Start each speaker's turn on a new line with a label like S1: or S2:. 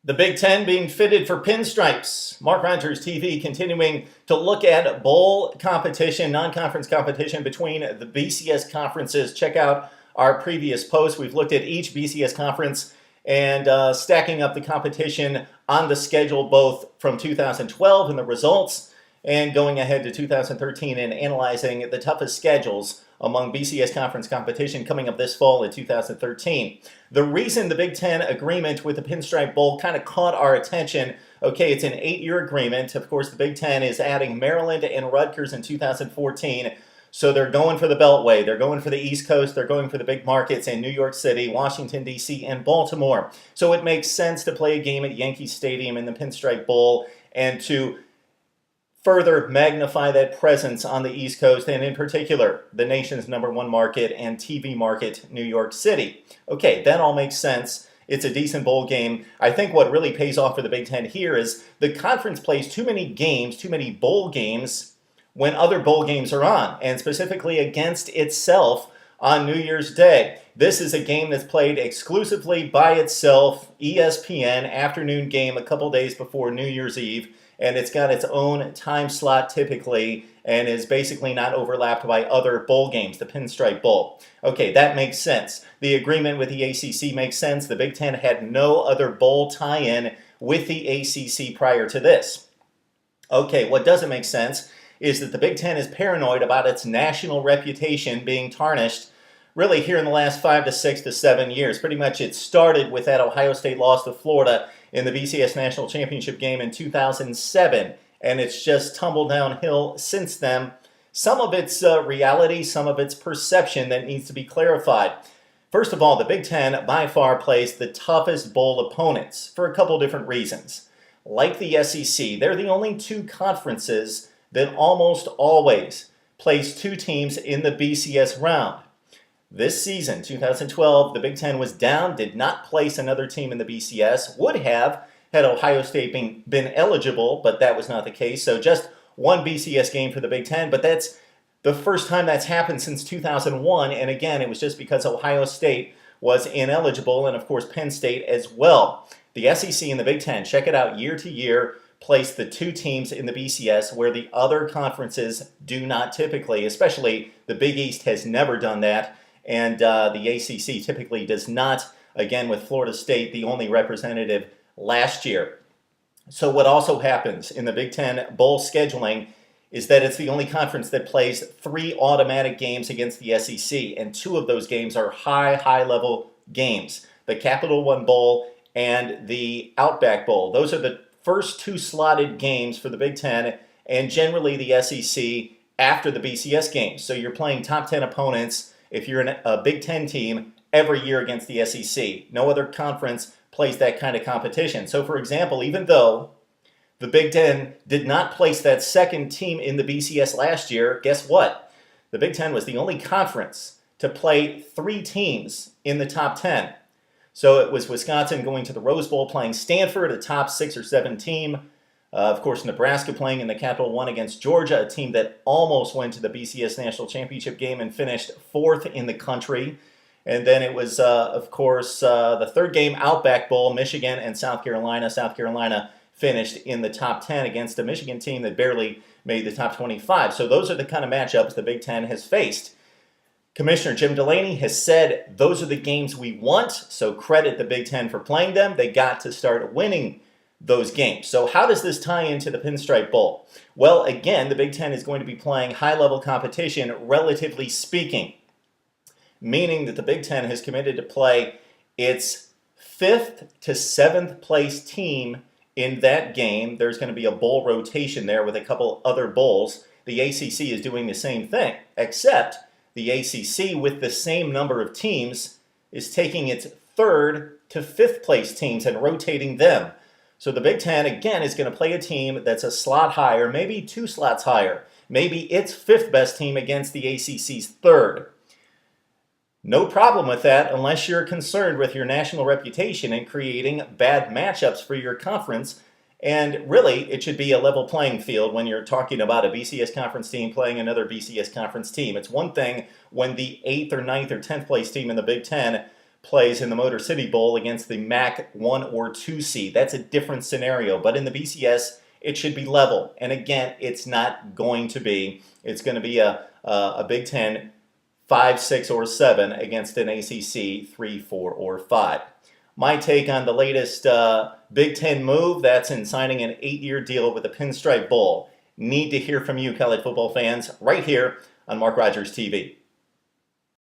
S1: The Big Ten being fitted for pinstripes. MarkRogersTV continuing to look at bowl competition, non-conference competition between the BCS conferences. Check out our previous post. We've looked at each BCS conference and stacking up the competition on the schedule both from 2012 and the results and going ahead to 2013 and analyzing the toughest schedules among BCS conference competition coming up this fall in 2013. The reason the Big Ten agreement with the Pinstripe Bowl kind of caught our attention, okay, it's an 8-year agreement. Of course, the Big Ten is adding Maryland and Rutgers in 2014. So they're going for the Beltway, they're going for the East Coast, they're going for the big markets in New York City, Washington, D.C., and Baltimore. So it makes sense to play a game at Yankee Stadium in the Pinstripe Bowl and to further magnify that presence on the East Coast and in particular the nation's #1 market and TV market, New York City. Okay, that all makes sense. It's a decent bowl game. I think what really pays off for the Big Ten here is the conference plays too many games, too many bowl games when other bowl games are on, and specifically against itself on New Year's Day. This is a game that's played exclusively by itself, ESPN, afternoon game a couple days before New Year's Eve, and it's got its own time slot typically and is basically not overlapped by other bowl games, the Pinstripe Bowl. Okay, that makes sense. The agreement with the ACC makes sense. The Big Ten had no other bowl tie-in with the ACC prior to this. Okay, what doesn't make sense is that the Big Ten is paranoid about its national reputation being tarnished really here in the last 5 to 6 to 7 years. Pretty much it started with that Ohio State loss to Florida in the BCS National Championship game in 2007, and it's just tumbled downhill since then. Some of it's reality, some of it's perception that needs to be clarified. First of all, the Big Ten by far plays the toughest bowl opponents for a couple different reasons. Like the SEC, they're the only two conferences that almost always place two teams in the BCS round. This season, 2012, the Big Ten was down, did not place another team in the BCS, would have had Ohio State been eligible, but that was not the case. So just one BCS game for the Big Ten, but that's the first time that's happened since 2001, and again, it was just because Ohio State was ineligible, and of course Penn State as well. The SEC and the Big Ten, check it out year to year, place the two teams in the BCS where the other conferences do not typically, especially the Big East has never done that, and the ACC typically does not, again with Florida State, the only representative last year. So what also happens in the Big Ten bowl scheduling is that it's the only conference that plays 3 automatic games against the SEC, and 2 of those games are high-level games. The Capital One Bowl and the Outback Bowl. Those are the first 2 slotted games for the Big Ten, and generally the SEC after the BCS games. So you're playing top 10 opponents if you're a Big Ten team every year against the SEC. No other conference plays that kind of competition. So for example, even though the Big Ten did not place that second team in the BCS last year, guess what? The Big Ten was the only conference to play 3 teams in the top 10. So it was Wisconsin going to the Rose Bowl playing Stanford, a top 6 or 7 team. Of course, Nebraska playing in the Capital One against Georgia, a team that almost went to the BCS National Championship game and finished 4th in the country. And then it was, of course, the third game, Outback Bowl, Michigan and South Carolina. South Carolina finished in the top 10 against a Michigan team that barely made the top 25. So those are the kind of matchups the Big Ten has faced. Commissioner Jim Delaney has said those are the games we want, so credit the Big Ten for playing them. They got to start winning those games. So how does this tie into the Pinstripe Bowl? Well, again, the Big Ten is going to be playing high-level competition, relatively speaking, meaning that the Big Ten has committed to play its 5th to 7th place team in that game. There's going to be a bowl rotation there with a couple other bowls. The ACC is doing the same thing, except the ACC, with the same number of teams, is taking its 3rd to 5th place teams and rotating them. So the Big Ten, again, is going to play a team that's a slot higher, maybe 2 slots higher, maybe its 5th best team against the ACC's 3rd. No problem with that unless you're concerned with your national reputation and creating bad matchups for your conference. And really, it should be a level playing field when you're talking about a BCS conference team playing another BCS conference team. It's one thing when the 8th or 9th or 10th place team in the Big Ten plays in the Motor City Bowl against the MAC 1 or 2 seed. That's a different scenario, but in the BCS, it should be level. And again, it's not going to be. It's going to be a Big Ten 5, 6, or 7 against an ACC 3, 4, or 5. My take on the latest Big Ten move, that's in signing an 8-year deal with the Pinstripe Bowl. Need to hear from you, college football fans, right here on Mark Rogers TV.